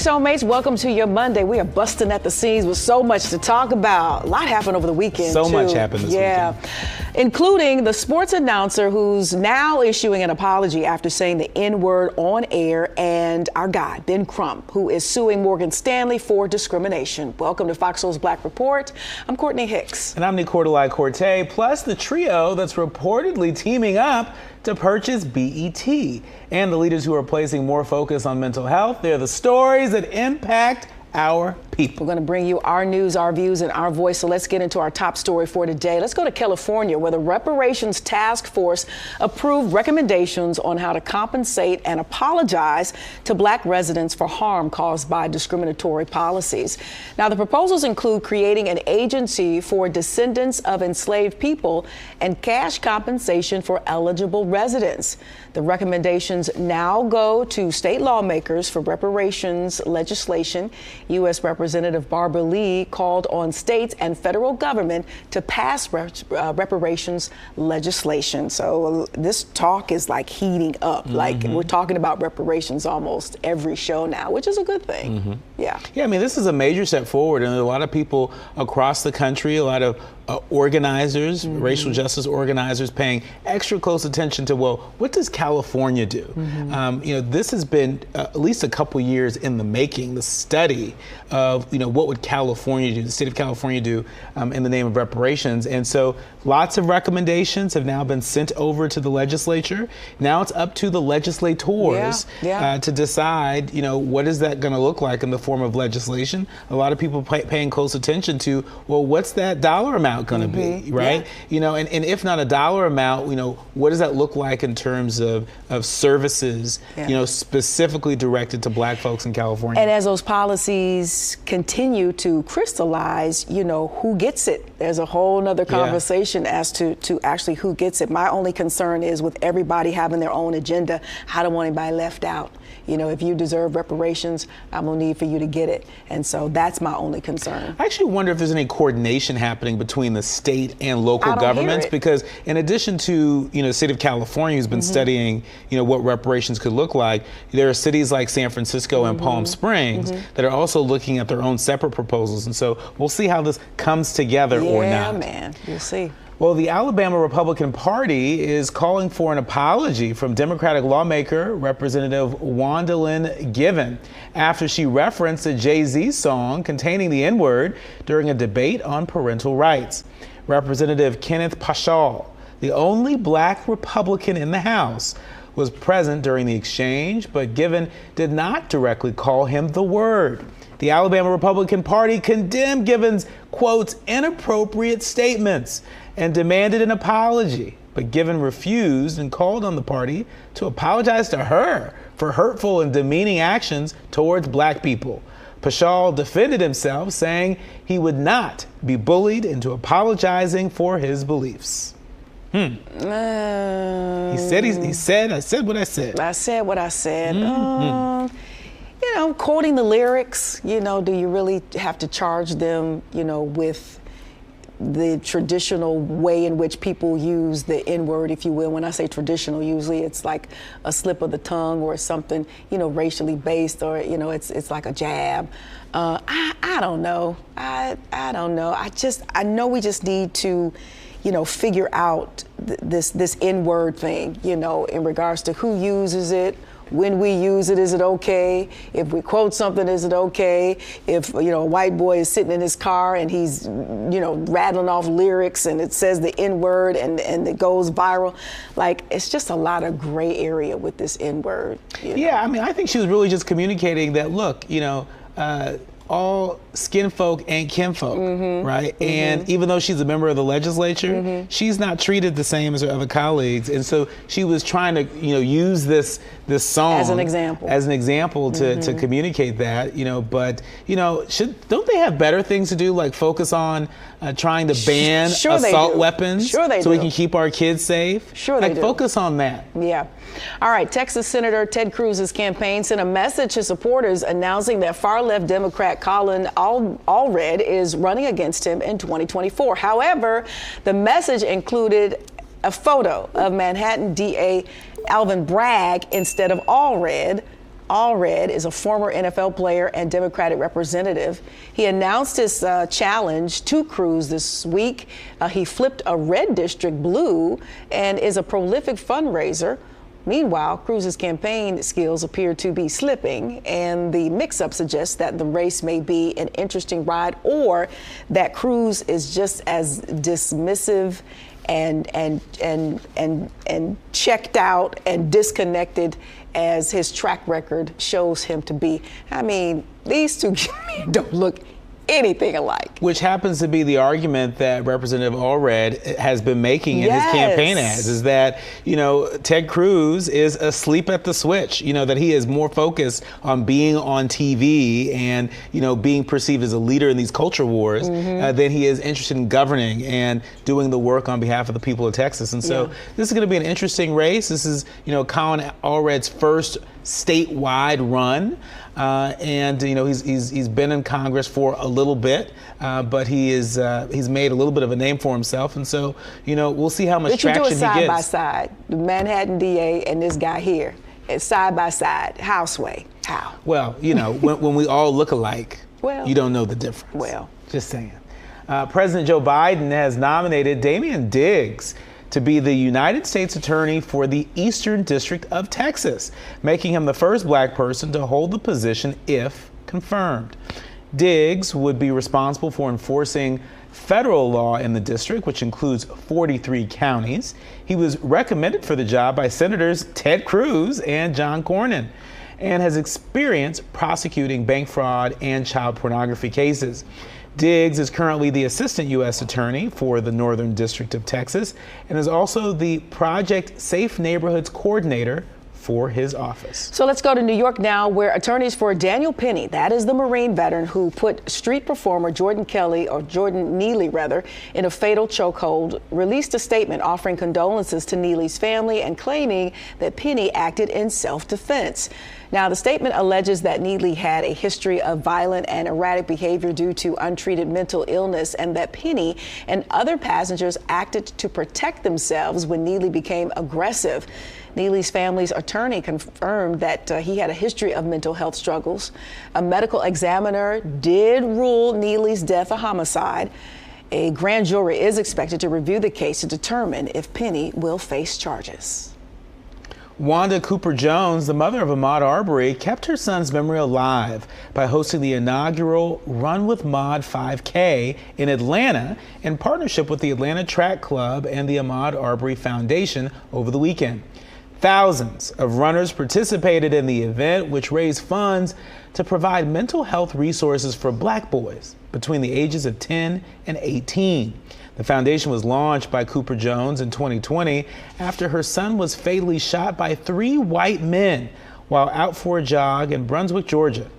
Soulmates, welcome to your Monday. We are busting at the seams with so much to talk about. A lot happened over the weekend, So much happened this weekend. Including the sports announcer who's now issuing an apology after saying the N-word on air, and our guy, Ben Crump, who is suing Morgan Stanley for discrimination. Welcome to FOXSOUL's Black Report. I'm Courtney Hicks. And I'm Nicordelai Corte, plus the trio that's reportedly teaming up to purchase BET. And the leaders who are placing more focus on mental health. They're the stories that impact our people. We're going to bring you our news, our views, and our voice. So let's get into our top story for today. Let's go to California, where the Reparations Task Force approved recommendations on how to compensate and apologize to Black residents for harm caused by discriminatory policies. Now, the proposals include creating an agency for descendants of enslaved people and cash compensation for eligible residents. The recommendations now go to state lawmakers for reparations legislation. U.S. Representative Barbara Lee called on states and federal government to pass reparations legislation. So this talk is like heating up. Like we're talking about reparations almost every show now, which is a good thing. Yeah, I mean, this is a major step forward, and there are a lot of people across the country, a lot of organizers, racial justice organizers, paying extra close attention to, well, what does California do? This has been at least a couple years in the making, the study of, what would California do, the state of California do in the name of reparations. And so lots of recommendations have now been sent over to the legislature. Now it's up to the legislators to decide, what is that going to look like in the form of legislation? A lot of people paying close attention to, well, what's that dollar amount going to be, right? And if not a dollar amount, what does that look like in terms of services, specifically directed to Black folks in California? And as those policies continue to crystallize, who gets it? There's a whole nother conversation as to actually who gets it. My only concern is with everybody having their own agenda, I don't want anybody left out. If you deserve reparations, I'm gonna need for you to get it. And so that's my only concern. I actually wonder if there's any coordination happening between the state and local governments, because in addition to, the state of California who's been studying, what reparations could look like, there are cities like San Francisco and Palm Springs that are also looking at their own separate proposals. And so we'll see how this comes together or not. Yeah, man, we'll see. Well, the Alabama Republican Party is calling for an apology from Democratic lawmaker Representative Wandalyn Given after she referenced a Jay-Z song containing the N-word during a debate on parental rights. Representative Kenneth Paschal, the only Black Republican in the House, was present during the exchange, but Given did not directly call him the word. The Alabama Republican Party condemned Given's, quote, inappropriate statements and demanded an apology. But Given refused and called on the party to apologize to her for hurtful and demeaning actions towards Black people. Paschal defended himself, saying he would not be bullied into apologizing for his beliefs. He said, I said what I said. I said what I said. Quoting the lyrics, do you really have to charge them, with the traditional way in which people use the N-word, if you will? When I say traditional, usually it's like a slip of the tongue or something, racially based, or, it's like a jab. I don't know. I don't know. I know we just need to, figure out this N-word thing, in regards to who uses it. When we use it, is it okay? If we quote something, is it okay? If, a white boy is sitting in his car and he's, rattling off lyrics and it says the N-word and it goes viral. Like, it's just a lot of gray area with this N-word. Yeah, I mean, I think she was really just communicating that, look, all skin folk ain't kinfolk, right? And even though she's a member of the legislature, she's not treated the same as her other colleagues. And so she was trying to, use this song as an example to communicate that, but don't they have better things to do, like focus on trying to ban assault weapons so we can keep our kids safe? Sure they do. Focus on that. Yeah. All right. Texas Senator Ted Cruz's campaign sent a message to supporters announcing that far-left Democrat Colin Allred is running against him in 2024. However, the message included a photo of Manhattan DA Alvin Bragg instead of Allred, Allred is a former NFL player and Democratic representative. He announced his challenge to Cruz this week. He flipped a red district blue and is a prolific fundraiser. Meanwhile, Cruz's campaign skills appear to be slipping, and the mix-up suggests that the race may be an interesting ride, or that Cruz is just as dismissive and checked out and disconnected as his track record shows him to be. I mean, these two don't look anything alike. Which happens to be the argument that Representative Allred has been making in his campaign ads, is that, you know, Ted Cruz is asleep at the switch, you know, that he is more focused on being on TV and, you know, being perceived as a leader in these culture wars than he is interested in governing and doing the work on behalf of the people of Texas. And so this is going to be an interesting race. This is, you know, Colin Allred's first statewide run. And you know, he's been in Congress for a little bit, but he's made a little bit of a name for himself, and so, you know, we'll see how much traction he gets. But you do it side by side, the Manhattan DA and this guy here, it's side by side, houseway. How? Well, you know, when we all look alike, you don't know the difference. Well, just saying. President Joe Biden has nominated Damian Diggs to be the United States Attorney for the Eastern District of Texas, making him the first black person to hold the position if confirmed. Diggs would be responsible for enforcing federal law in the district, which includes 43 counties. He was recommended for the job by Senators Ted Cruz and John Cornyn, and has experience prosecuting bank fraud and child pornography cases. Diggs is currently the Assistant U.S. Attorney for the Northern District of Texas and is also the Project Safe Neighborhoods Coordinator for his office. So let's go to New York now, where attorneys for Daniel Penny, that is the Marine veteran who put street performer Jordan Neely in a fatal chokehold, released a statement offering condolences to Neely's family and claiming that Penny acted in self-defense. Now, the statement alleges that Neely had a history of violent and erratic behavior due to untreated mental illness, and that Penny and other passengers acted to protect themselves when Neely became aggressive. Neely's family's attorney confirmed that he had a history of mental health struggles. A medical examiner did rule Neely's death a homicide. A grand jury is expected to review the case to determine if Penny will face charges. Wanda Cooper Jones, the mother of Ahmaud Arbery, kept her son's memory alive by hosting the inaugural Run with Maud 5K in Atlanta in partnership with the Atlanta Track Club and the Ahmaud Arbery Foundation over the weekend. Thousands of runners participated in the event, which raised funds to provide mental health resources for black boys between the ages of 10 and 18. The foundation was launched by Cooper Jones in 2020 after her son was fatally shot by 3 white men while out for a jog in Brunswick, Georgia.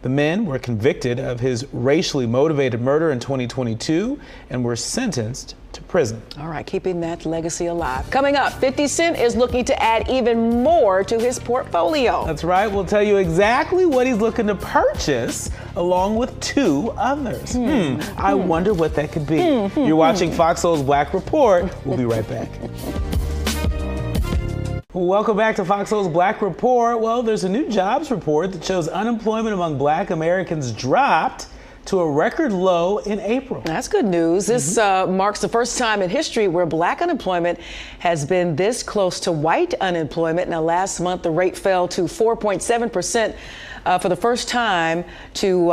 The men were convicted of his racially motivated murder in 2022 and were sentenced to prison. All right, keeping that legacy alive. Coming up, 50 Cent is looking to add even more to his portfolio. That's right. We'll tell you exactly what he's looking to purchase along with 2 others. I wonder what that could be. You're watching FOXSOUL's Black Report. We'll be right back. Welcome back to FOXSOUL's Black Report. Well, there's a new jobs report that shows unemployment among black Americans dropped to a record low in April. That's good news. This marks the first time in history where black unemployment has been this close to white unemployment. Now, last month, the rate fell to 4.7%. For the first time to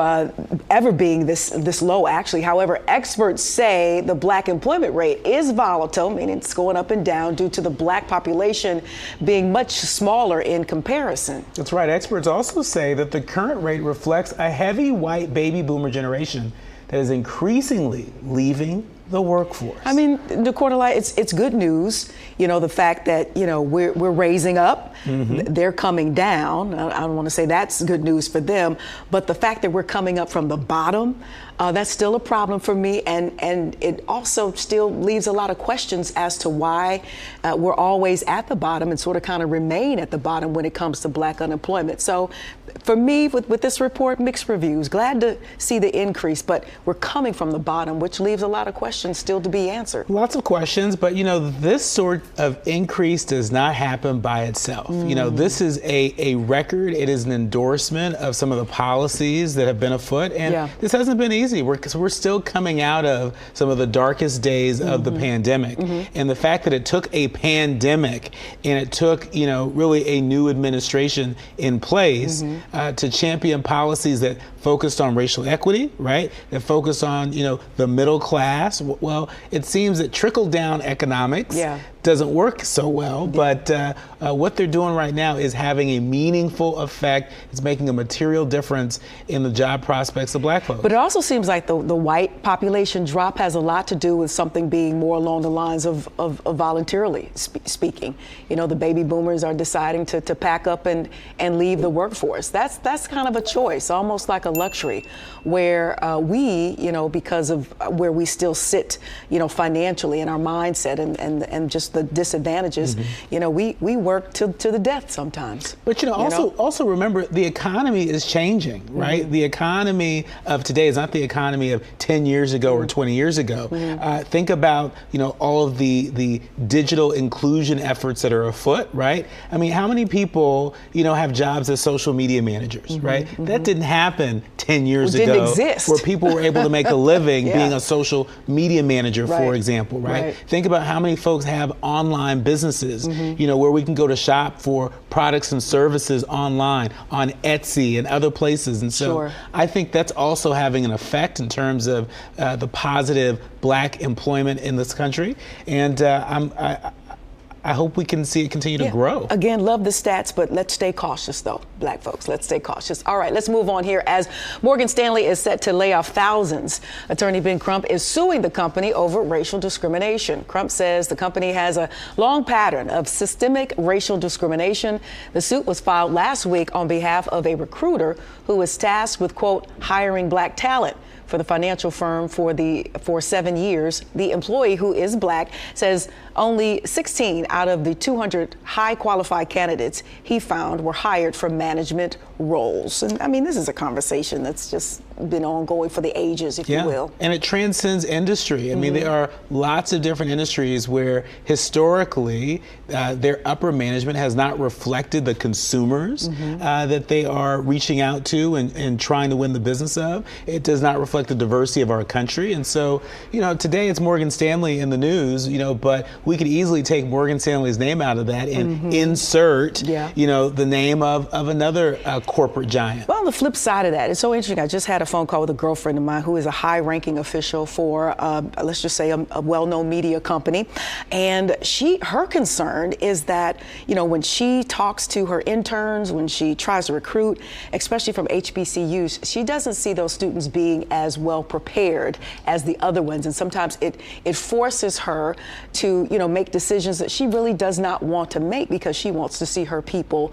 ever being this low, actually. However, experts say the black employment rate is volatile, meaning it's going up and down due to the black population being much smaller in comparison. That's right. Experts also say that the current rate reflects a heavy white baby boomer generation that is increasingly leaving the workforce. I mean, DeCordelai, it's good news. You know, the fact that, you know, we're raising up, they're coming down. I don't want to say that's good news for them, but the fact that we're coming up from the bottom, that's still a problem for me. And it also still leaves a lot of questions as to why we're always at the bottom and sort of kind of remain at the bottom when it comes to black unemployment. So for me, with this report, mixed reviews. Glad to see the increase, but we're coming from the bottom, which leaves a lot of questions. questions still to be answered. Lots of questions, but this sort of increase does not happen by itself. This is a record. It is an endorsement of some of the policies that have been afoot, and this hasn't been easy. We're still coming out of some of the darkest days of the pandemic, and the fact that it took a pandemic and it took really a new administration in place to champion policies that focused on racial equity, right? That focused on the middle class. Well, it seems that trickle down economics doesn't work so well, but what they're doing right now is having a meaningful effect. It's making a material difference in the job prospects of Black folks. But it also seems like the white population drop has a lot to do with something being more along the lines of voluntarily speaking. The baby boomers are deciding to pack up and leave the workforce. That's kind of a choice, almost like a luxury, where we, because of where we still sit, financially in our mindset and just the disadvantages, we work to the death sometimes. But also remember, the economy is changing, right? The economy of today is not the economy of 10 years ago or 20 years ago. Think about all of the digital inclusion efforts that are afoot, right? I mean, how many people have jobs as social media managers, right? That didn't happen 10 years ago. Didn't exist. Where people were able to make a living being a social media manager, for example, right? Think about how many folks have online businesses, where we can go to shop for products and services online on Etsy and other places. And so I think that's also having an effect in terms of the positive Black employment in this country. And I hope we can see it continue to grow. Again, love the stats, but let's stay cautious, though, Black folks. Let's stay cautious. All right, let's move on here. As Morgan Stanley is set to lay off thousands, attorney Ben Crump is suing the company over racial discrimination. Crump says the company has a long pattern of systemic racial discrimination. The suit was filed last week on behalf of a recruiter who was tasked with, quote, hiring Black talent for the financial firm for 7 years. The employee, who is Black, says only 16 out of the 200 high qualified candidates he found were hired for management roles. And I mean, this is a conversation that's just been ongoing for the ages, if you will. And it transcends industry. I mean, there are lots of different industries where historically their upper management has not reflected the consumers that they are reaching out to and trying to win the business of. It does not reflect the diversity of our country. And so, today it's Morgan Stanley in the news, but we could easily take Morgan Stanley's name out of that and insert, the name of another corporate giant. Well, on the flip side of that, it's so interesting. I just had a phone call with a girlfriend of mine who is a high-ranking official for, let's just say, a well-known media company. And her concern is that, when she talks to her interns, when she tries to recruit, especially from HBCUs, she doesn't see those students being as well prepared as the other ones. And sometimes it forces her to, make decisions that she really does not want to make because she wants to see her people,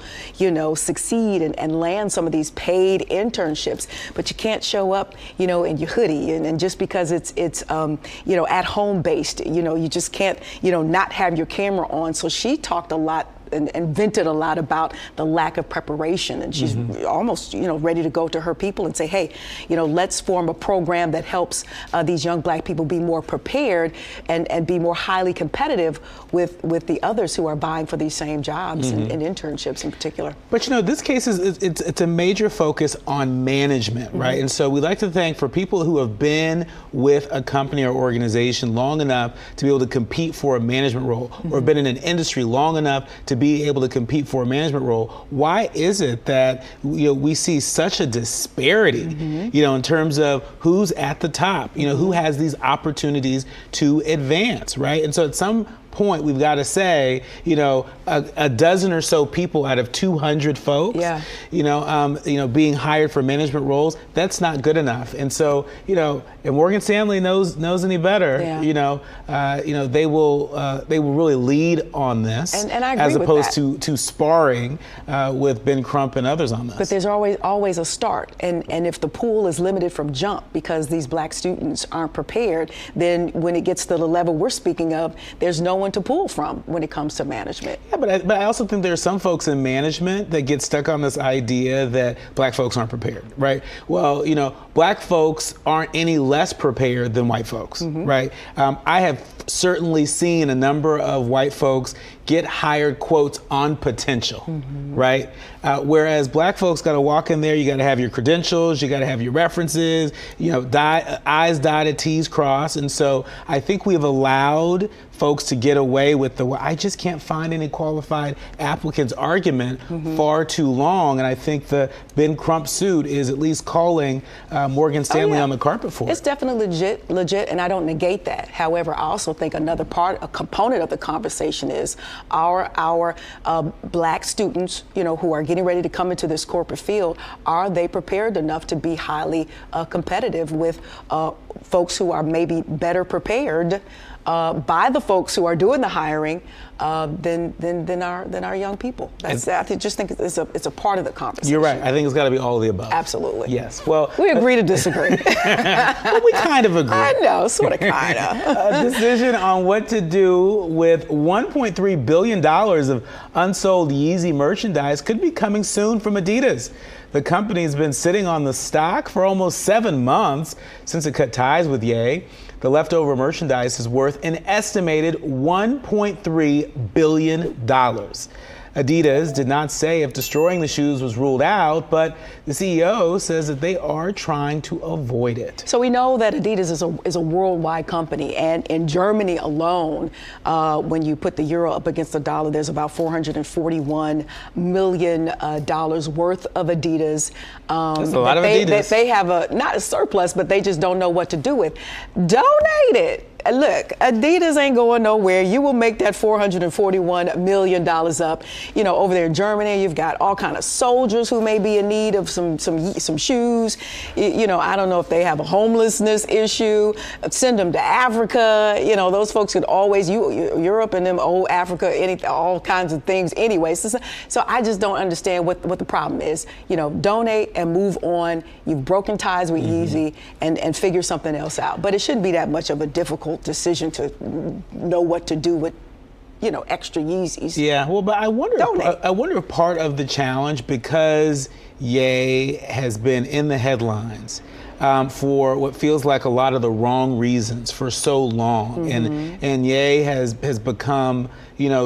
succeed and land some of these paid internships. But you can't show up, in your hoodie and just because it's at home based, you just can't, not have your camera on. So she talked a lot and vented a lot about the lack of preparation. And she's almost, ready to go to her people and say, hey, let's form a program that helps these young Black people be more prepared and be more highly competitive with the others who are vying for these same jobs and internships in particular. But this case it's a major focus on management, right? And so we like to thank for people who have been with a company or organization long enough to be able to compete for a management role or been in an industry long enough to be able to compete for a management role. Why is it that we see such a disparity, in terms of who's at the top, who has these opportunities to advance, right? And so at some point we've got to say, a dozen or so people out of 200 folks, being hired for management roles, that's not good enough. And so, if Morgan Stanley knows any better, they will really lead on this, and I agree as opposed with that. to sparring with Ben Crump and others on this. But there's always a start, and if the pool is limited from jump because these Black students aren't prepared, then when it gets to the level we're speaking of, there's no one anyone to pull from when it comes to management. Yeah, but I also think there are some folks in management that get stuck on this idea that black folks aren't prepared, right? Well, black folks aren't any less prepared than white folks, right? I have certainly seen a number of white folks get hired, quotes, on potential, right? Whereas black folks got to walk in there, you got to have your credentials, you got to have your references, I's dotted, T's crossed. And so I think we've allowed folks to get away with I just can't find any qualified applicants argument far too long. And I think the Ben Crump suit is at least calling Morgan Stanley on the carpet for it. It's definitely legit, and I don't negate that. However, I also think a component of the conversation is our black students, who are getting ready to come into this corporate field, are they prepared enough to be highly competitive with folks who are maybe better prepared by the folks who are doing the hiring than our young people. I just think it's a part of the conversation. You're right. I think it's got to be all of the above. Absolutely. Yes. Well, we agree to disagree. Well, we kind of agree. I know, sort of, kind of. A decision on what to do with $1.3 billion of unsold Yeezy merchandise could be coming soon from Adidas. The company's been sitting on the stock for almost 7 months since it cut ties with Ye. The leftover merchandise is worth an estimated $1.3 billion. Adidas did not say if destroying the shoes was ruled out, but the CEO says that they are trying to avoid it. So we know that Adidas is a worldwide company, and in Germany alone, when you put the euro up against the dollar, there's about $441 million worth of Adidas. That's a lot of Adidas. They have not a surplus, but they just don't know what to do with. Donate it. Look, Adidas ain't going nowhere. You will make that $441 million up. Over there in Germany, you've got all kind of soldiers who may be in need of some shoes. I don't know if they have a homelessness issue. Send them to Africa. Those folks could always, Europe and them old Africa, all kinds of things anyway. So I just don't understand what the problem is. Donate and move on. You've broken ties with Yeezy and figure something else out. But it shouldn't be that much of a difficult decision to know what to do with extra Yeezys. Yeah, well, but I wonder if part of the challenge, because Ye has been in the headlines for what feels like a lot of the wrong reasons for so long, and Ye has become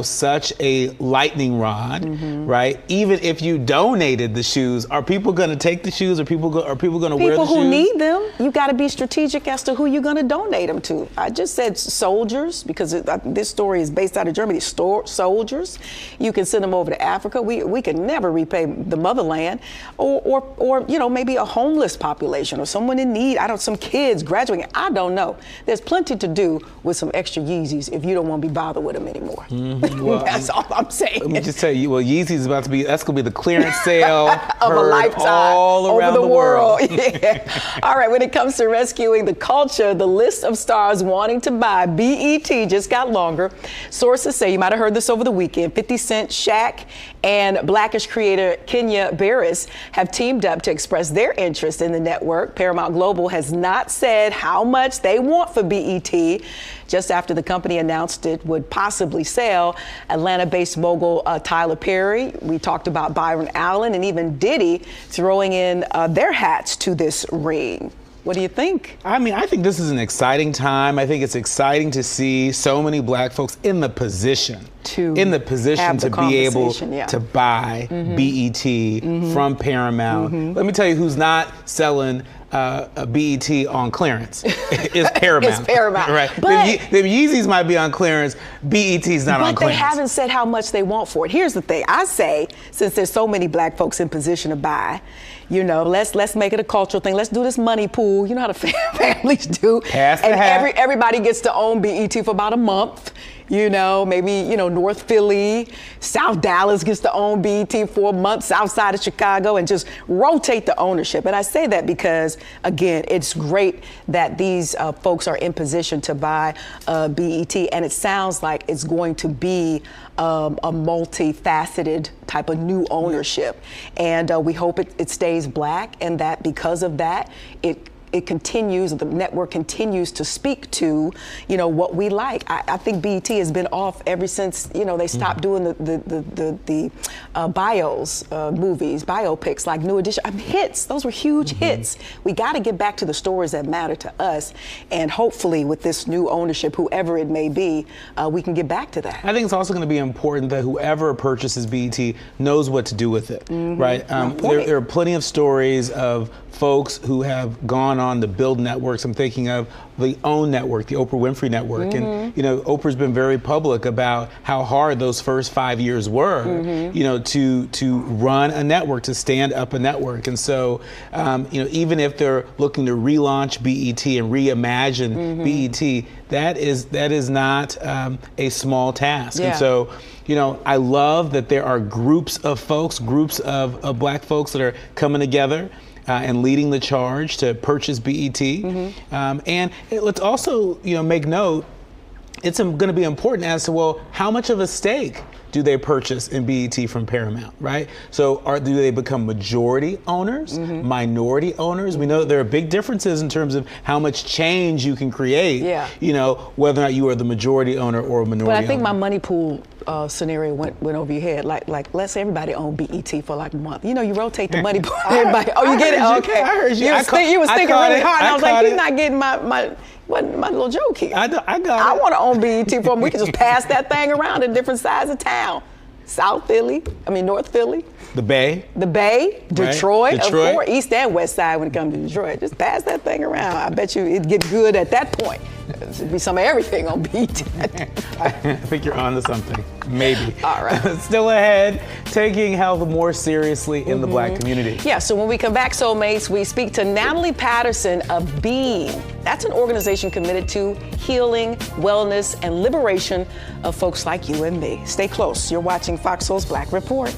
such a lightning rod, right? Even if you donated the shoes, are people going to take the shoes? Are people going to wear the shoes? People who need them, you got to be strategic as to who you're going to donate them to. I just said soldiers, because this story is based out of Germany. Soldiers, you can send them over to Africa. We can never repay the motherland, or maybe a homeless population, or someone in need. Some kids graduating. I don't know. There's plenty to do with some extra Yeezys if you don't want to be bothered with them anymore. Well, that's all I'm saying. Let me just tell you, Yeezy's that's going to be the clearance sale of a lifetime all around over the world. Yeah. All right, when it comes to rescuing the culture, the list of stars wanting to buy BET just got longer. Sources say, you might have heard this over the weekend, 50 Cent, Shaq, and Blackish creator Kenya Barris have teamed up to express their interest in the network. Paramount Global has not said how much they want for BET. Just after the company announced it would possibly sell, Atlanta-based mogul Tyler Perry, we talked about Byron Allen, and even Diddy throwing in their hats to this ring. What do you think? I think this is an exciting time. I think it's exciting to see so many black folks in the position to be able to buy BET from Paramount. Let me tell you who's not selling a BET on clearance. It's Paramount. It's Paramount. Right. The Yeezys might be on clearance. BET's not on clearance. But they haven't said how much they want for it. Here's the thing. I say, since there's so many black folks in position to buy, let's make it a cultural thing. Let's do this money pool. You know how the families do. Pass the hat. Everybody gets to own BET for about a month. Maybe North Philly, South Dallas gets to own BET for a month, South side of Chicago, and just rotate the ownership. And I say that because, again, it's great that these folks are in position to buy BET, and it sounds like it's going to be a multifaceted type of new ownership. And we hope it stays black, and that because of that, it it continues, the network continues to speak to, what we like. I think BET has been off ever since, they stopped doing the bios, movies, biopics like New Edition. Hits, those were huge hits. We got to get back to the stories that matter to us, and hopefully with this new ownership, whoever it may be, we can get back to that. I think it's also going to be important that whoever purchases BET knows what to do with it, right? There are plenty of stories of folks who have gone on to build networks. I'm thinking of the OWN network, the Oprah Winfrey Network. And, Oprah's been very public about how hard those first 5 years were, to run a network, to stand up a network. And so, even if they're looking to relaunch BET and reimagine BET, that is not a small task. Yeah. And so, I love that there are groups of Black folks that are coming together and leading the charge to purchase BET. And let's also, make note, it's going to be important as to, well, how much of a stake do they purchase in BET from Paramount, right? So do they become majority owners, minority owners? We know that there are big differences in terms of how much change you can create, whether or not you are the majority owner or a minority owner. But I think my money pool scenario went over your head. Like let's say everybody own BET for like a month. You rotate the money pool. Everybody. Oh, you get it? Okay. I heard you. You was thinking really hard. And I was like, he's it. not getting my little joke here. I got it. I want to own BET for him. We can just pass that thing around in different sides of town. North Philly, The Bay, Detroit, of course, East and West Side when it comes to Detroit. Just pass that thing around. I bet you it'd get good at that point. It'd be some of everything on BET. I think you're on to something. Maybe. All right. Still ahead, taking health more seriously in the Black community. Yeah, so when we come back, Soulmates, we speak to Natalie Patterson of Beam. That's an organization committed to healing, wellness, and liberation of folks like you and me. Stay close. You're watching Fox Soul's Black Report.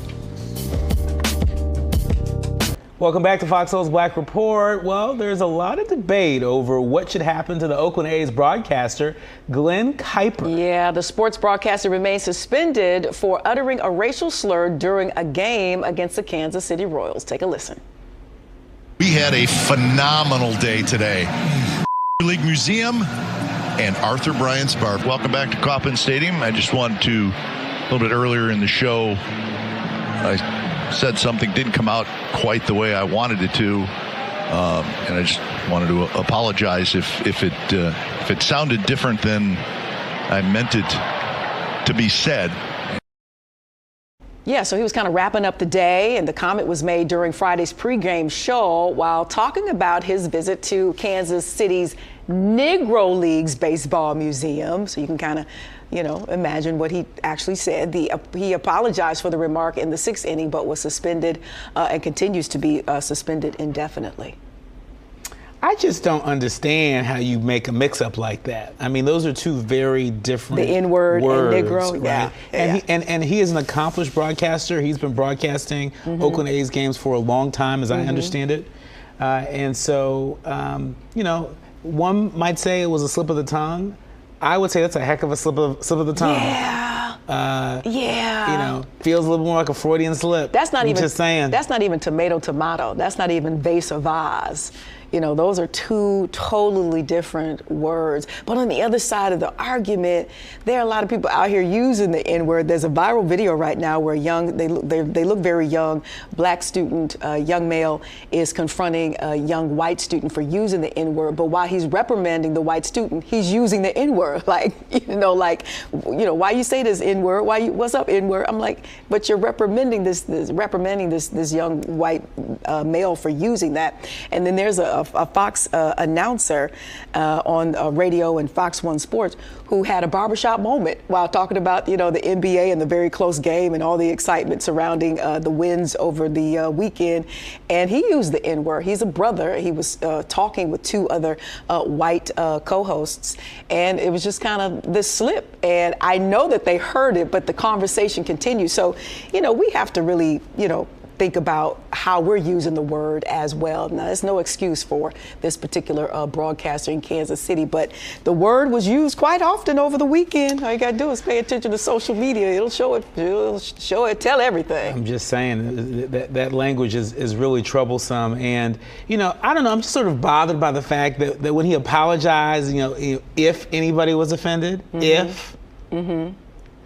Welcome back to Fox Soul's Black Report. Well, there's a lot of debate over what should happen to the Oakland A's broadcaster, Glenn Kuiper. Yeah, the sports broadcaster remains suspended for uttering a racial slur during a game against the Kansas City Royals. Take a listen. We had a phenomenal day today. League Museum and Arthur Bryant's Bar. Welcome back to Kauffman Stadium. I just wanted to, a little bit earlier in the show, I said something didn't come out quite the way I wanted it to, and I just wanted to apologize if it sounded different than I meant it to be said. Yeah, so he was kind of wrapping up the day, and the comment was made during Friday's pregame show while talking about his visit to Kansas City's Negro Leagues Baseball Museum. So you can kind of, imagine what he actually said. He apologized for the remark in the 6th inning, but was suspended and continues to be suspended indefinitely. I just don't understand how you make a mix-up like that. I mean, those are two very different The N-word words, and Negro, right? yeah. And he is an accomplished broadcaster. He's been broadcasting Oakland A's games for a long time, as I understand it. And so, one might say it was a slip of the tongue. I would say that's a heck of a slip of the tongue. Yeah. Feels a little more like a Freudian slip. That's not even just saying. That's not even tomato. That's not even vase or vase. Those are two totally different words. But on the other side of the argument, there are a lot of people out here using the N-word. There's a viral video right now where they look very young, Black student, young male is confronting a young white student for using the N-word. But while he's reprimanding the white student, he's using the N-word. Why you say this N-word? What's up N-word? I'm like, but you're reprimanding this young white male for using that. And then there's a Fox announcer on radio and Fox 1 Sports who had a barbershop moment while talking about, the NBA and the very close game and all the excitement surrounding the wins over the weekend. And he used the N-word. He's a brother. He was talking with two other white co-hosts. And it was just kind of this slip. And I know that they heard it, but the conversation continued. So, we have to really, think about how we're using the word as well. Now, there's no excuse for this particular broadcaster in Kansas City, but the word was used quite often over the weekend. All you gotta do is pay attention to social media. It'll show it, tell everything. I'm just saying that language is really troublesome. And, I don't know, I'm just sort of bothered by the fact that when he apologized, if anybody was offended, if. Mm-hmm.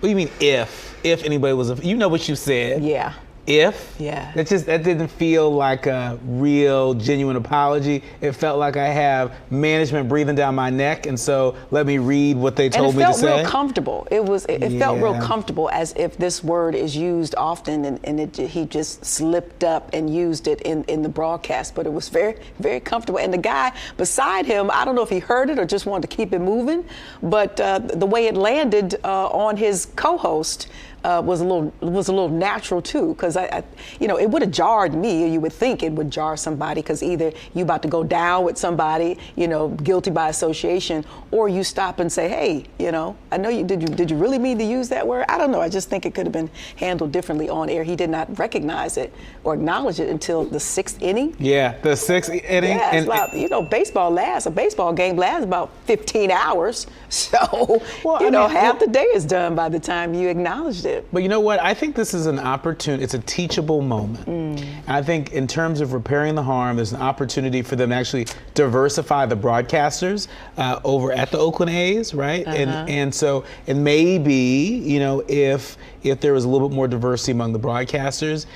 What do you mean if anybody was offended? You know what you said. Yeah. Yeah. That didn't feel like a real, genuine apology. It felt like I have management breathing down my neck, and so let me read what they told me to say. And it felt real comfortable. It felt real comfortable, as if this word is used often, and he just slipped up and used it in the broadcast. But it was very, very comfortable. And the guy beside him, I don't know if he heard it or just wanted to keep it moving, but the way it landed on his co-host was a little natural too, because it would have jarred me, or you would think it would jar somebody, because either you about to go down with somebody, guilty by association, or you stop and say, hey, I know did you really mean to use that word? I don't know. I just think it could have been handled differently on air. He did not recognize it or acknowledge it until the 6th inning. Yeah, the 6th inning. Yeah, it's about, a baseball game lasts about 15 hours. So, half the day is done by the time you acknowledged it. But you know what? I think this is an opportunity. It's a teachable moment. And I think in terms of repairing the harm, there's an opportunity for them to actually diversify the broadcasters over at the Oakland A's, right? And maybe, if there was a little bit more diversity among the broadcasters,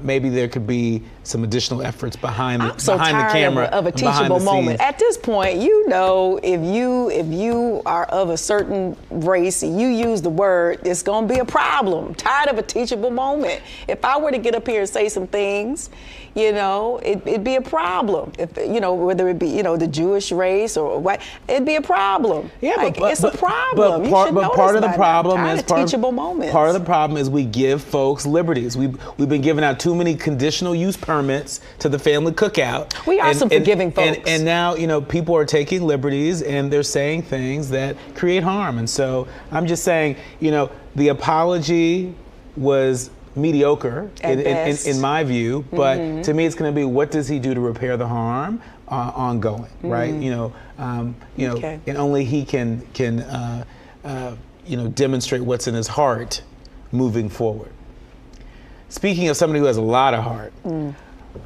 maybe there could be some additional efforts behind the camera of a teachable moment. At this point, if you are of a certain race, you use the word, it's going to be a problem. Tired of a teachable moment. If I were to get up here and say some things, it'd be a problem. If whether it be the Jewish race or what, it'd be a problem. Yeah, it's a problem. But part of the problem is teachable moments. Part of the problem is we give folks liberties. We've been giving out too many conditional use permits to the family cookout. We are some forgiving folks. And now people are taking liberties and they're saying things that create harm. And so I'm just saying, the apology was mediocre in my view, but to me it's going to be, what does he do to repair the harm ongoing, right? And only he can demonstrate what's in his heart moving forward. Speaking of somebody who has a lot of heart,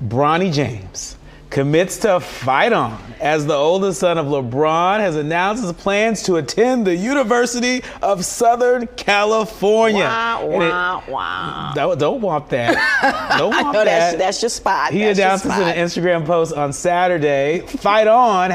Bronny James commits to fight on as the oldest son of LeBron has announced his plans to attend the University of Southern California. Wow. Don't want that. Don't want that. That's your spot. He announced this in an Instagram post on Saturday. Fight on,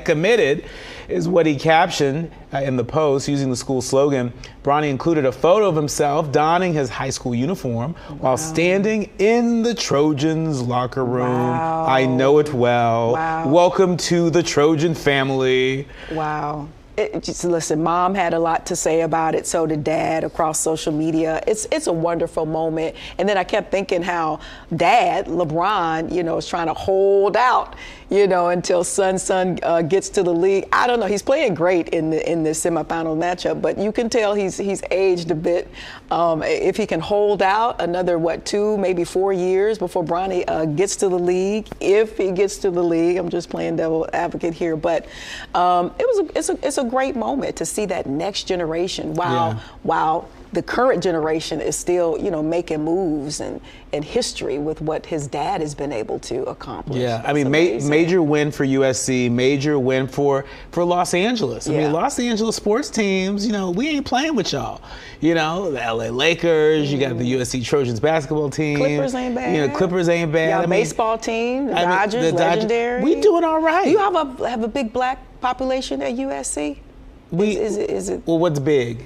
#committed, is what he captioned in the post using the school slogan. Bronny included a photo of himself donning his high school uniform while standing in the Trojans locker room. Wow. I know it well. Wow. Welcome to the Trojan family. Wow. Listen, Mom had a lot to say about it, so did Dad, across social media. It's a wonderful moment. And then I kept thinking how Dad, LeBron, is trying to hold out, until son gets to the league. I don't know. He's playing great in this semifinal matchup, but you can tell he's aged a bit. If he can hold out another 2, maybe 4 years before Bronny gets to the league, if he gets to the league, I'm just playing devil advocate here, but it's a great moment to see that next generation. While the current generation is still, making moves and history with what his dad has been able to accomplish. Yeah, I mean, major win for USC, major win for Los Angeles. I mean, Los Angeles sports teams, we ain't playing with y'all. The LA Lakers, you got the USC Trojans basketball team. Clippers ain't bad. Clippers ain't bad. Y'all baseball team, the Dodgers, legendary. We doing all right. Do you have a big black population at USC? Is it? Well, what's big?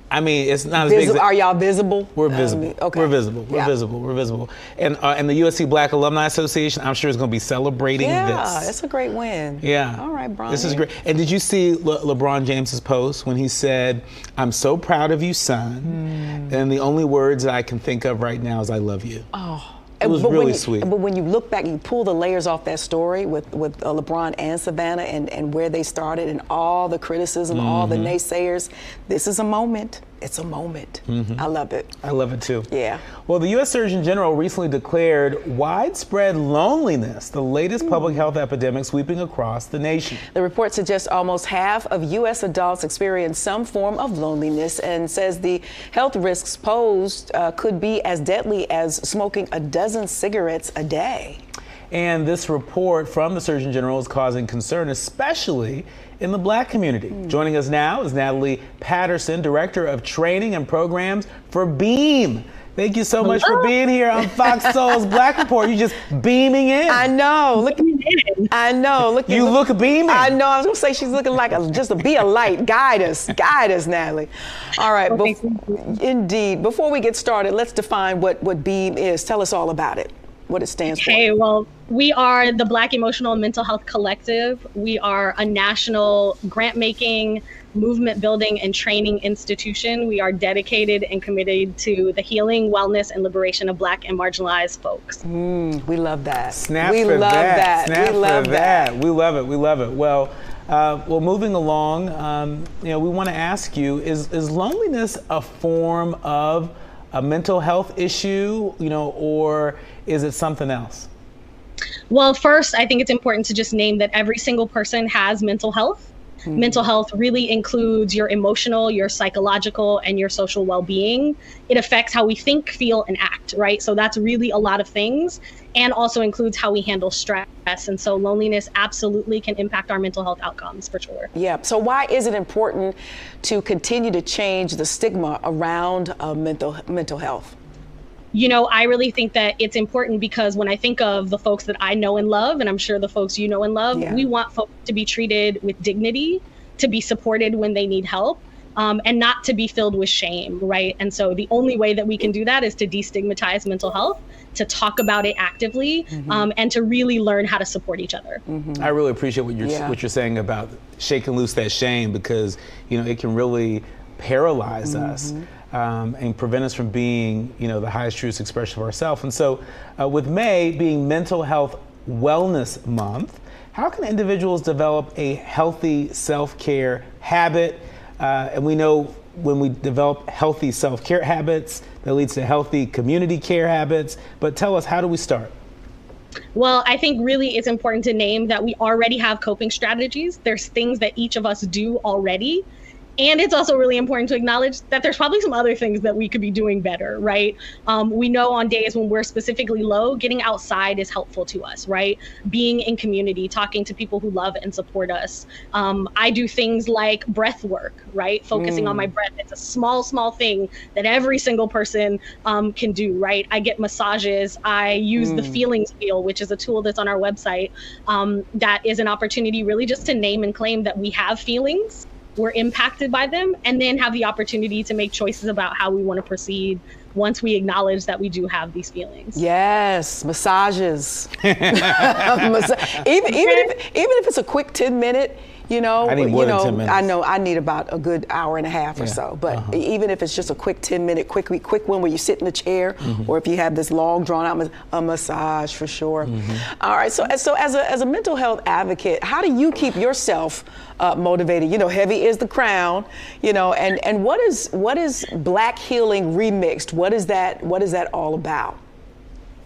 I mean, it's not as big as... Are y'all visible? We're visible. Okay. We're visible. We're visible. And the USC Black Alumni Association, I'm sure is going to be celebrating this. Yeah, it's a great win. Yeah. All right, Bronny. This is great. And did you see LeBron James's post when he said, "I'm so proud of you, son. And the only words that I can think of right now is I love you." Oh. It was really sweet. But when you look back, you pull the layers off that story with LeBron and Savannah and where they started and all the criticism, all the naysayers. This is a moment. it's a moment. I love it. I love it too. Yeah. Well, the U.S. Surgeon General recently declared widespread loneliness the latest public health epidemic sweeping across the nation. The report suggests almost half of U.S. adults experience some form of loneliness and says the health risks posed could be as deadly as smoking a dozen cigarettes a day. And this report from the Surgeon General is causing concern, especially in the Black community. Joining us now is Natalie Patterson, Director of Training and Programs for BEAM. Thank you so much for being here on Fox Soul's Black Report. You're just beaming in. I know. Look. I know. Look. You look beaming. I know. I was gonna say she's looking like just to be a light. Guide us, Natalie. All right. Indeed. Before we get started, let's define what BEAM is. Tell us all about it. What it stands for. Okay, well, we are the Black Emotional and Mental Health Collective. We are a national grant-making, movement-building, and training institution. We are dedicated and committed to the healing, wellness, and liberation of Black and marginalized folks. We love that. Snap we for love that. Snap we love for that. We love it. We love it. Well, moving along, we want to ask you: Is loneliness a form of a mental health issue, or is it something else? Well, first, I think it's important to just name that every single person has mental health. Mental health really includes your emotional, your psychological, and your social well-being. It affects how we think, feel, and act, right? So that's really a lot of things, and also includes how we handle stress. And so loneliness absolutely can impact our mental health outcomes, for sure. Yeah. So why is it important to continue to change the stigma around mental health? I really think that it's important because when I think of the folks that I know and love, and I'm sure the folks you know and love, we want folks to be treated with dignity, to be supported when they need help, and not to be filled with shame, right? And so the only way that we can do that is to destigmatize mental health, to talk about it actively, and to really learn how to support each other. I really appreciate what you're saying about shaking loose that shame, because it can really paralyze us. And prevent us from being, the highest truest expression of ourselves. And so with May being Mental Health Wellness Month, how can individuals develop a healthy self-care habit? And we know when we develop healthy self-care habits, that leads to healthy community care habits. But tell us, how do we start? Well, I think really it's important to name that we already have coping strategies. There's things that each of us do already. And it's also really important to acknowledge that there's probably some other things that we could be doing better, right? We know on days when we're specifically low, getting outside is helpful to us, right? Being in community, talking to people who love and support us. I do things like breath work, right? Focusing on my breath. It's a small thing that every single person can do, right? I get massages. I use the feelings wheel, which is a tool that's on our website that is an opportunity really just to name and claim that we have feelings. We're impacted by them, and then have the opportunity to make choices about how we want to proceed once we acknowledge that we do have these feelings. Yes, massages. Even if it's a quick 10-minute, I need more than 10 minutes. I know I need about a good hour and a half or so. But even if it's just a quick 10-minute, quick one where you sit in the chair, or if you have this long, drawn out a massage for sure. All right. So as a mental health advocate, how do you keep yourself motivated? Heavy is the crown. And what is Black Healing Remixed? What is that all about?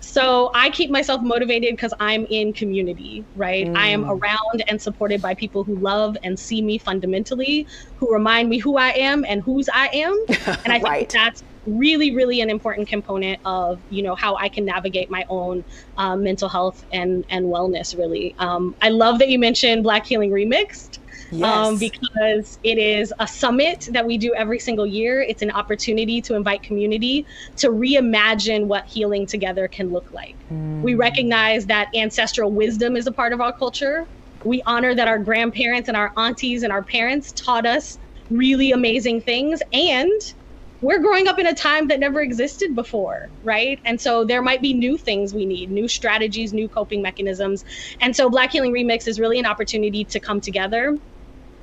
So I keep myself motivated because I'm in community, right? I am around and supported by people who love and see me fundamentally, who remind me who I am and whose I am. And I think that's really, really an important component of, how I can navigate my own mental health and wellness, really. I love that you mentioned Black Healing Remixed. Yes. Because it is a summit that we do every single year. It's an opportunity to invite community to reimagine what healing together can look like. We recognize that ancestral wisdom is a part of our culture. We honor that our grandparents and our aunties and our parents taught us really amazing things. And we're growing up in a time that never existed before, right? And so there might be new things we need, new strategies, new coping mechanisms. And so Black Healing Remix is really an opportunity to come together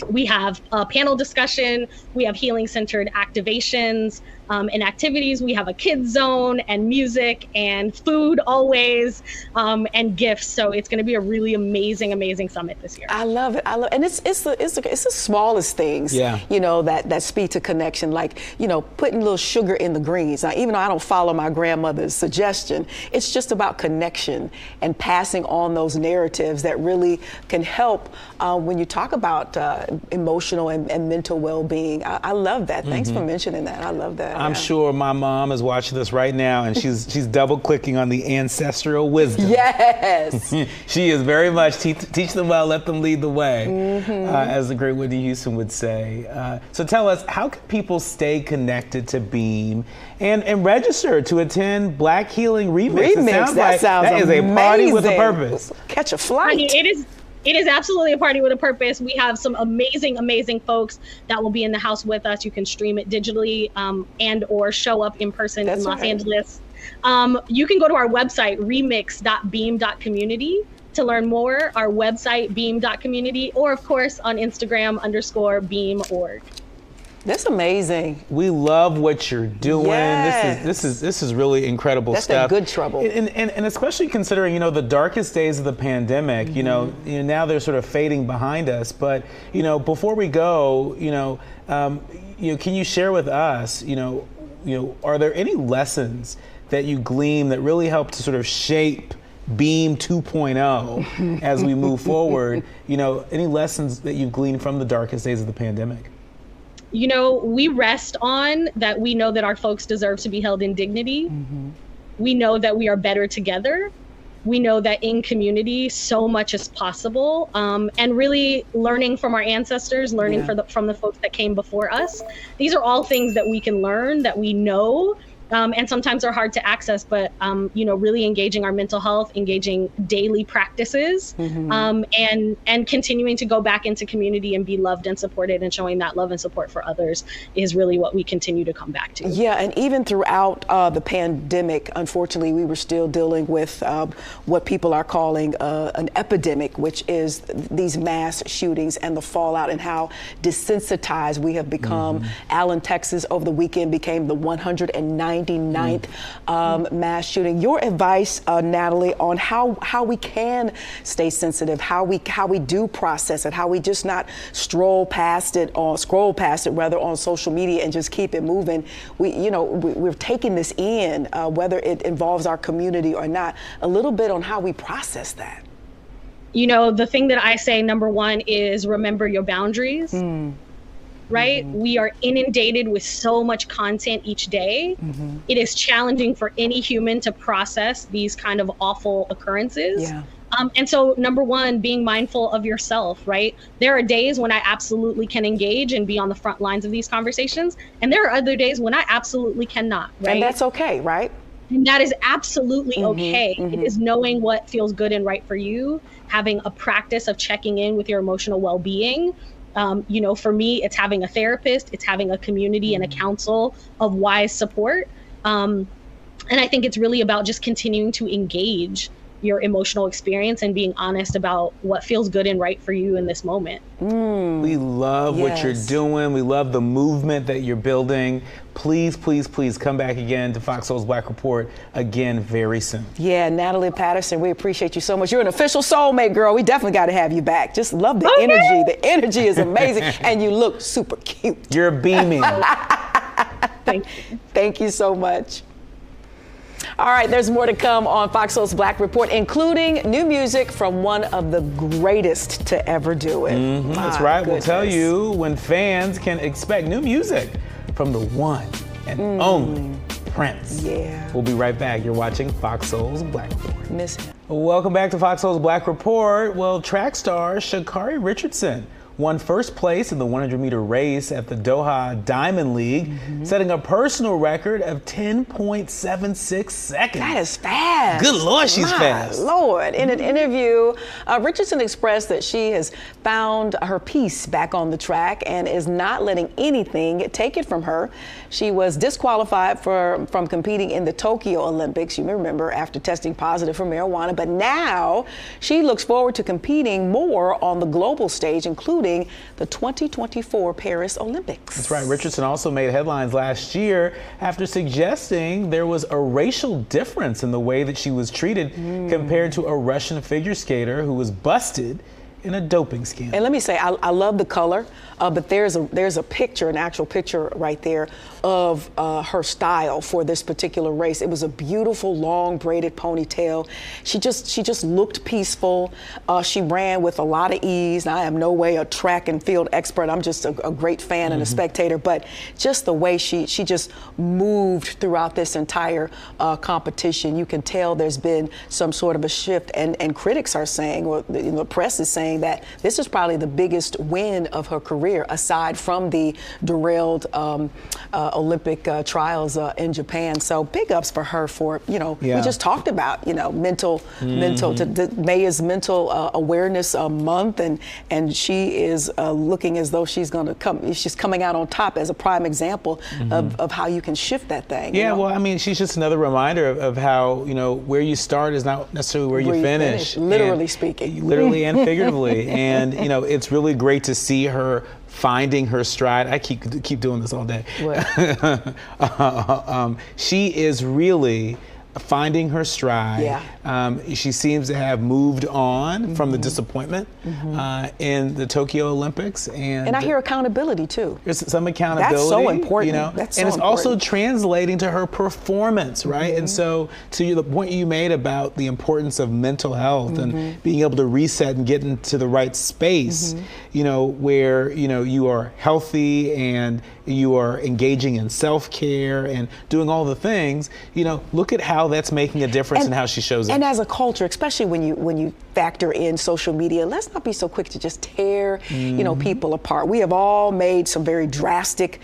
We have a panel discussion, we have healing-centered activations and activities, we have a kids zone and music and food always, and gifts. So it's going to be a really amazing summit this year. I love it. And it's the smallest things, you know, that speak to connection, like, you know, putting a little sugar in the greens. Now, even though I don't follow my grandmother's suggestion, it's just about connection and passing on those narratives that really can help when you talk about emotional and mental well-being. I love that. Thanks for mentioning that. I love that. I'm sure my mom is watching this right now, and she's double clicking on the ancestral wisdom. Yes. She is very much teach them well, let them lead the way, as the great Whitney Houston would say. So tell us, how can people stay connected to Beam and register to attend Black Healing Remix? That is a party with a purpose. Catch a flight. I mean, it is absolutely a party with a purpose. We have some amazing folks that will be in the house with us. You can stream it digitally and or show up in person in Los Angeles. You can go to our website, remix.beam.community, to learn more. Our website, beam.community, or of course on Instagram _beam.org. That's amazing. We love what you're doing. Yes. This is really incredible stuff. That's that good trouble. And especially considering, you know, the darkest days of the pandemic, you know, now they're sort of fading behind us. But, you know, before we go, can you share with us, you know, are there any lessons that you glean that really help to sort of shape Beam 2.0 as we move forward? You know, any lessons that you've gleaned from the darkest days of the pandemic? You know, we rest on that. We know that our folks deserve to be held in dignity. We know that we are better together. We know that in community, so much is possible. And really learning from our ancestors, learning from the folks that came before us. These are all things that we can learn, that we know. And sometimes are hard to access, but you know, really engaging our mental health, engaging daily practices, and continuing to go back into community and be loved and supported, and showing that love and support for others is really what we continue to come back to. Yeah, and even throughout the pandemic, unfortunately, we were still dealing with what people are calling an epidemic, which is these mass shootings and the fallout, and how desensitized we have become. Allen, Texas, over the weekend became the 199th mass shooting. Your advice, Natalie, on how we can stay sensitive, how we do process it, how we just not scroll past it rather on social media and just keep it moving. We're taking this in, whether it involves our community or not. A little bit on how we process that. You know, the thing that I say, number one, is remember your boundaries. Right? We are inundated with so much content each day. It is challenging for any human to process these kind of awful occurrences. And so, number one, being mindful of yourself, right? There are days when I absolutely can engage and be on the front lines of these conversations. And there are other days when I absolutely cannot, right? And that's okay, right? And that is absolutely okay. It is knowing what feels good and right for you, having a practice of checking in with your emotional well-being. You know, for me, it's having a therapist, it's having a community and a council of wise support. And I think it's really about just continuing to engage your emotional experience and being honest about what feels good and right for you in this moment. We love what you're doing. We love the movement that you're building. Please come back again to Fox Soul's Black Report again very soon. Yeah, Natalie Patterson, we appreciate you so much. You're an official soulmate, girl. We definitely got to have you back. Just love the energy. The energy is amazing, and you look super cute. You're beaming. Thank you. Thank you so much. All right, there's more to come on Fox Soul's Black Report, including new music from one of the greatest to ever do it. That's right. We'll tell you when fans can expect new music from the one and only Prince. Yeah. We'll be right back. You're watching Fox Soul's Black Report. Miss him. Welcome back to Fox Soul's Black Report. Well, track star Sha'Carri Richardson won first place in the 100-meter race at the Doha Diamond League, setting a personal record of 10.76 seconds. That is fast. Good Lord, she's fast. Lord. In an interview, Richardson expressed that she has found her peace back on the track and is not letting anything take it from her. She was disqualified from competing in the Tokyo Olympics, you may remember, after testing positive for marijuana, but now she looks forward to competing more on the global stage, including promoting the 2024 Paris Olympics. That's right. Richardson also made headlines last year after suggesting there was a racial difference in the way that she was treated compared to a Russian figure skater who was busted in a doping scandal. And let me say, I love the color, but there's a picture, an actual picture right there of her style for this particular race. It was a beautiful, long braided ponytail. She just looked peaceful. She ran with a lot of ease. Now, I am no way a track and field expert. I'm just a great fan and a spectator, but just the way she just moved throughout this entire competition, you can tell there's been some sort of a shift, and critics are saying, or the press is saying, that this is probably the biggest win of her career, aside from the derailed Olympic trials in Japan. So big ups for her for, we just talked about, mental, May is mental awareness month, and she is looking as though she's coming out on top as a prime example of how you can shift that thing. Yeah, well, I mean, she's just another reminder of how, where you start is not necessarily where you finish. Literally speaking. Literally and figuratively. And, it's really great to see her finding her stride. I keep doing this all day. She is really finding her stride. Yeah. She seems to have moved on from the disappointment in the Tokyo Olympics. And I hear accountability too. There's some accountability. That's so important. That's so and it's important. also translating to her performance, right? And so to the point you made about the importance of mental health and being able to reset and get into the right space, where, you are healthy and you are engaging in self-care and doing all the things, look at how that's making a difference in how she shows up. And as a culture, especially when you factor in social media, let's not be so quick to just tear, people apart. We have all made some very drastic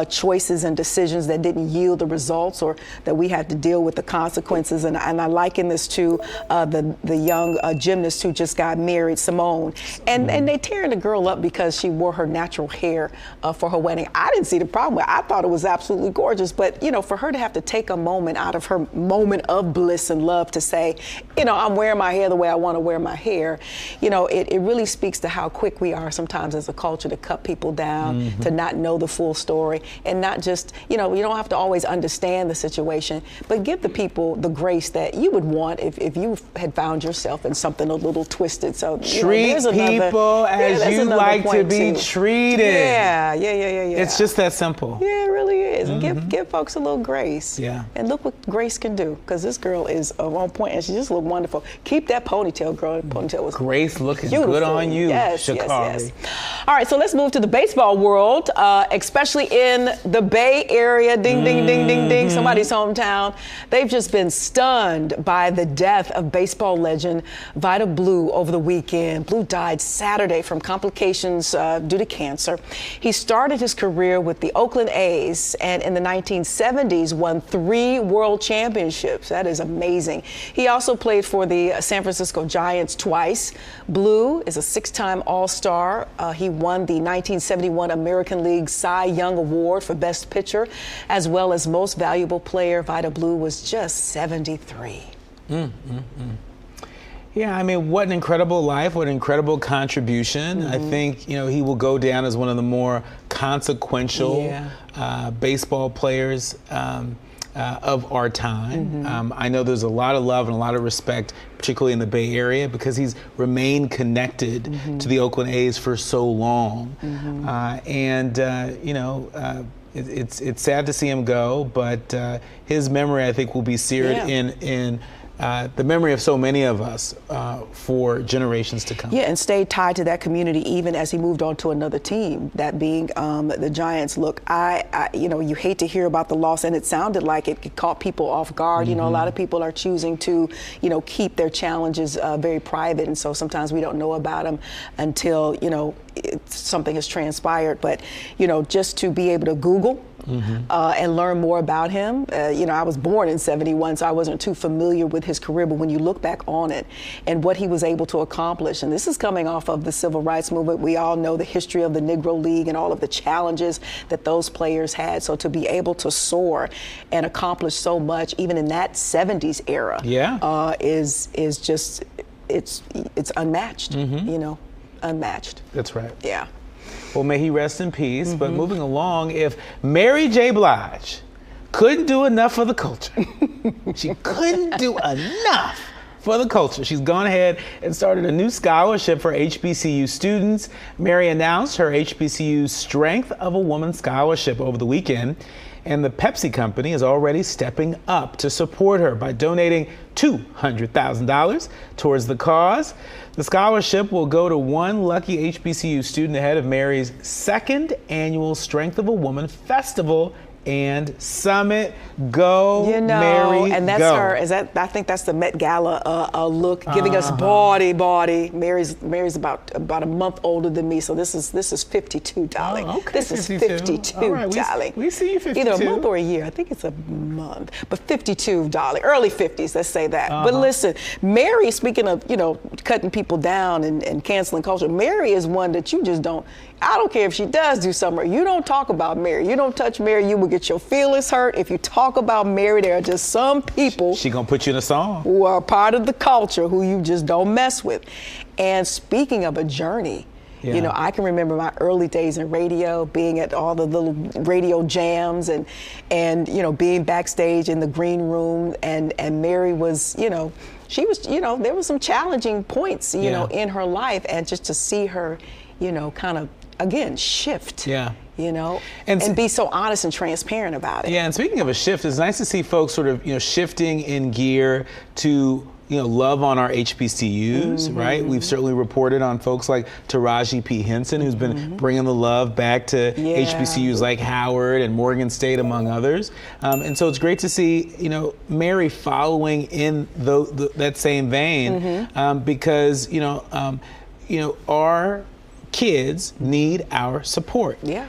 choices and decisions that didn't yield the results, or that we had to deal with the consequences. And I liken this to the young gymnast who just got married, Simone. And they tearing the girl up because she wore her natural hair for her wedding. I didn't see the problem with it. I thought it was absolutely gorgeous. But, for her to have to take a moment out of her moment of bliss and love to say, I'm wearing my hair the way I want to wear my hair, it really speaks to how quick we are sometimes as a culture to cut people down, to not know the full story, and not just, you don't have to always understand the situation, but give the people the grace that you would want if you had found yourself in something a little twisted. So treat people as you like to be treated. Yeah. It's just that simple. Yeah, it really is. And give folks a little grace. Yeah. And look what grace can do, because this girl is on point and she just looked wonderful. Keep that ponytail, girl. That ponytail was Grace looking beautiful. good on you, yes, Sha'Carri. yes. All right, so let's move to the baseball world, especially in the Bay Area. Ding, ding, ding, ding, ding. Somebody's hometown. They've just been stunned by the death of baseball legend Vida Blue over the weekend. Blue died Saturday from complications due to cancer. He started his career with the Oakland A's, and in the 1970s won 3 world championships. That is amazing. He also played for the San Francisco Giants twice. Blue is a 6-time All-Star. He won the 1971 American League Cy Young Award for Best Pitcher, as well as Most Valuable Player. Vida Blue was just 73. Yeah, I mean, what an incredible life, what an incredible contribution. I think, he will go down as one of the more consequential baseball players of our time. I know there's a lot of love and a lot of respect, particularly in the Bay Area, because he's remained connected to the Oakland A's for so long. It's sad to see him go, but his memory, I think, will be seared in the memory of so many of us for generations to come. Yeah, and stayed tied to that community even as he moved on to another team, that being the Giants. Look, you hate to hear about the loss, and it sounded like it caught people off guard. A lot of people are choosing to, keep their challenges very private, and so sometimes we don't know about them until, something has transpired. But, just to be able to Google and learn more about him. I was born in 71, so I wasn't too familiar with his career, but when you look back on it and what he was able to accomplish, and this is coming off of the civil rights movement, we all know the history of the Negro League and all of the challenges that those players had. So to be able to soar and accomplish so much, even in that 70s era, is just, it's unmatched, unmatched. That's right. Yeah. Well, may he rest in peace. But moving along, if Mary J. Blige couldn't do enough for the culture, she couldn't do enough for the culture. She's gone ahead and started a new scholarship for HBCU students. Mary announced her HBCU Strength of a Woman Scholarship over the weekend, and the Pepsi company is already stepping up to support her by donating $200,000 towards the cause. The scholarship will go to one lucky HBCU student ahead of Mary's second annual Strength of a Woman Festival and Summit. Go, Mary, and that's go. her. I think that's the Met Gala look, giving us body. Mary's about a month older than me, so this is 52, darling. Oh, okay, this is 52, all right, darling. We see you 52. Either a month or a year. I think it's a month, but 52, darling. Early 50s. Let's say that. But listen, Mary. Speaking of cutting people down and canceling culture, Mary is one that you just don't. I don't care if she does do something. You don't talk about Mary. You don't touch Mary. You will get your feelings hurt. If you talk about Mary, there are just some people. She gonna put you in a song. Who are part of the culture who you just don't mess with. And speaking of a journey, I can remember my early days in radio, being at all the little radio jams and being backstage in the green room. And Mary was, she was, there was some challenging points, in her life. And just to see her, kind of, again, shift. Yeah. And be so honest and transparent about it. Yeah, and speaking of a shift, it's nice to see folks sort of, shifting in gear to, love on our HBCUs, right? We've certainly reported on folks like Taraji P. Henson, who's been bringing the love back to HBCUs like Howard and Morgan State, among others. And so it's great to see, Mary following in that same vein, because, our kids need our support. Yeah.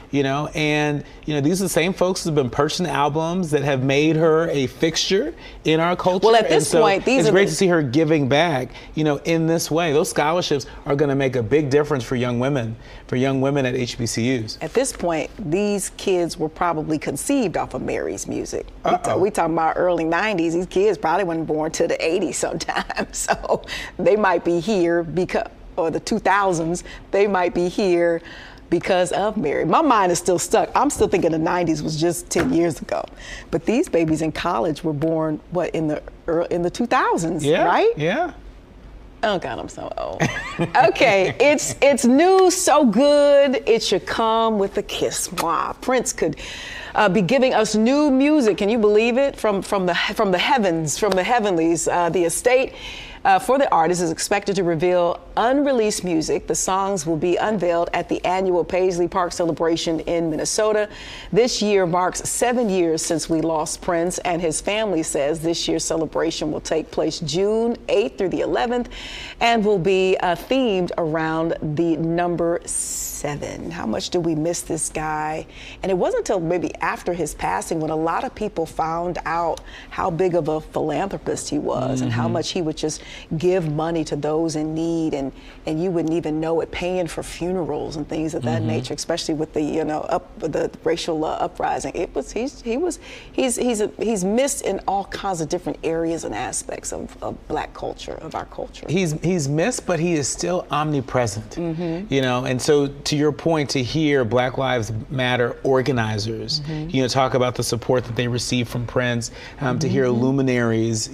And these are the same folks who've been purchasing albums that have made her a fixture in our culture. Well, at this point, it's great to see her giving back, in this way. Those scholarships are going to make a big difference for young women at HBCUs. At this point, these kids were probably conceived off of Mary's music. We talking about early 90s. These kids probably weren't born till the 80s sometimes. So they might be here or the 2000s, they might be here because of Mary. My mind is still stuck. I'm still thinking the 90s was just 10 years ago. But these babies in college were born, in the 2000s, right? Yeah. Oh God, I'm so old. Okay, it's new, so good, it should come with a kiss. Wow, Prince could be giving us new music. Can you believe it? From the heavens, from the heavenlies. The estate for the artist is expected to reveal unreleased music. The songs will be unveiled at the annual Paisley Park celebration in Minnesota. This year marks 7 years since we lost Prince, and his family says this year's celebration will take place June 8th through the 11th and will be themed around the number 7. How much do we miss this guy? And it wasn't until maybe after his passing when a lot of people found out how big of a philanthropist he was and how much he would just give money to those in need, and you wouldn't even know it, paying for funerals and things of that nature, especially with the the racial uprising. He's missed in all kinds of different areas and aspects of Black culture, of our culture. He's missed, but he is still omnipresent. And so to your point, to hear Black Lives Matter organizers, talk about the support that they received from Prince, to hear luminaries,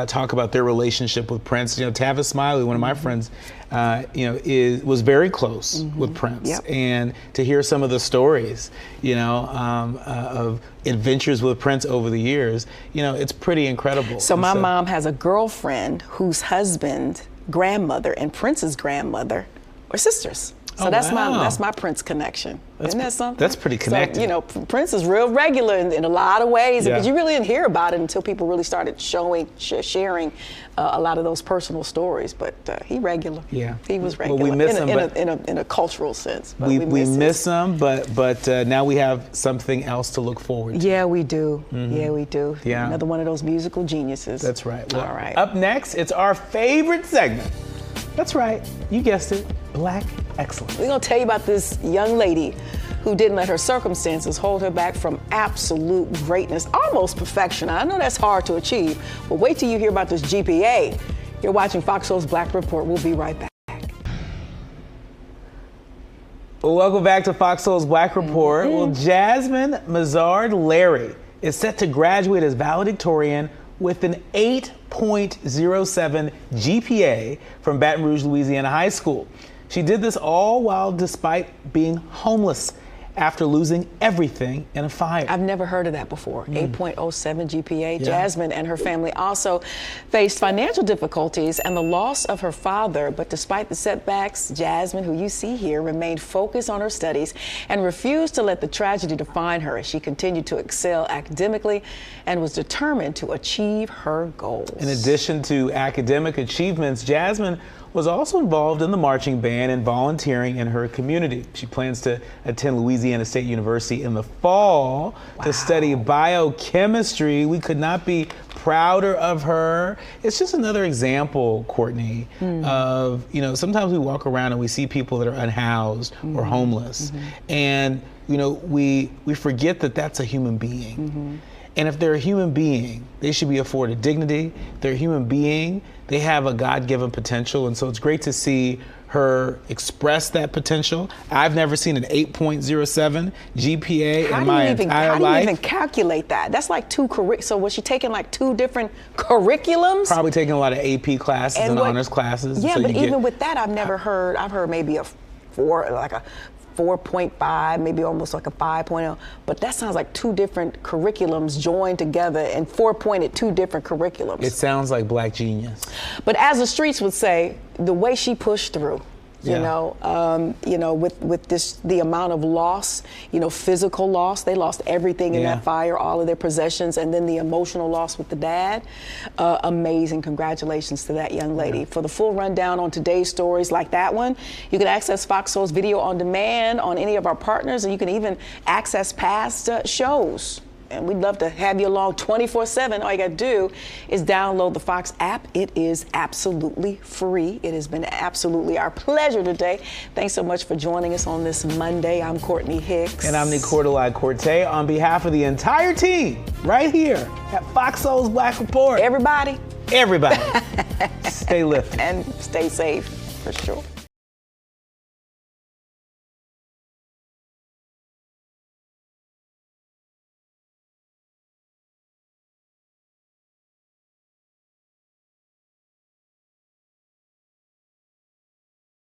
talk about their relationship with Prince. Tavis Smiley, one of my friends, was very close with Prince, and to hear some of the stories, of adventures with Prince over the years, it's pretty incredible. So my mom has a girlfriend whose husband, grandmother, and Prince's grandmother are sisters. So that's my Prince connection. Isn't that something? That's pretty connected. So, Prince is real regular in a lot of ways, because you really didn't hear about it until people really started sharing a lot of those personal stories. But he regular. Yeah, he was regular. Well, we miss him, in a cultural sense. But we miss him, but now we have something else to look forward to. Yeah, we do. Yeah, we do. Yeah, another one of those musical geniuses. That's right. Well, all right. Up next, it's our favorite segment. That's right. You guessed it. Black excellence. We're going to tell you about this young lady who didn't let her circumstances hold her back from absolute greatness, almost perfection. I know that's hard to achieve, but wait till you hear about this GPA. You're watching Fox Soul's Black Report. We'll be right back. Well, welcome back to Fox Soul's Black Report. Well, Jasmine Mazard Larry is set to graduate as valedictorian with an 8.07 GPA from Baton Rouge, Louisiana High School. She did this all while despite being homeless after losing everything in a fire. I've never heard of that before. 8.07 GPA. Yeah. Jasmine and her family also faced financial difficulties and the loss of her father, but despite the setbacks, Jasmine, who you see here, remained focused on her studies and refused to let the tragedy define her as she continued to excel academically and was determined to achieve her goals. In addition to academic achievements, Jasmine was also involved in the marching band and volunteering in her community. She plans to attend Louisiana State University in the fall to study biochemistry. We could not be prouder of her. It's just another example, Courtney, of, you know, sometimes we walk around and we see people that are unhoused or homeless. And, you know, we forget that that's a human being. And if they're a human being, they should be afforded dignity. If they're a human being, they have a God-given potential. And so it's great to see her express that potential. I've never seen an 8.07 GPA in my entire life. How do you even calculate that? That's like two so was she taking like two different curriculums? Probably taking a lot of AP classes and honors classes. Yeah, so but even with that, I've heard maybe a 4.5, maybe almost like a 5.0, but that sounds like two different curriculums joined together and 2 different curriculums. It sounds like Black genius. But as the streets would say, the way she pushed through, you know, with the amount of loss, you know, physical loss, they lost everything in that fire, all of their possessions, and then the emotional loss with the dad. Amazing. Congratulations to that young lady. For the full rundown on today's stories like that one, you can access Fox Soul's video on demand on any of our partners, and you can even access past shows. And we'd love to have you along 24/7. All you got to do is download the Fox app. It is absolutely free. It has been absolutely our pleasure today. Thanks so much for joining us on this Monday. I'm Courtney Hicks. And I'm Nicordelai Corte. On behalf of the entire team right here at Fox Soul's Black Report. Everybody. Everybody. Stay lifted. And stay safe, for sure.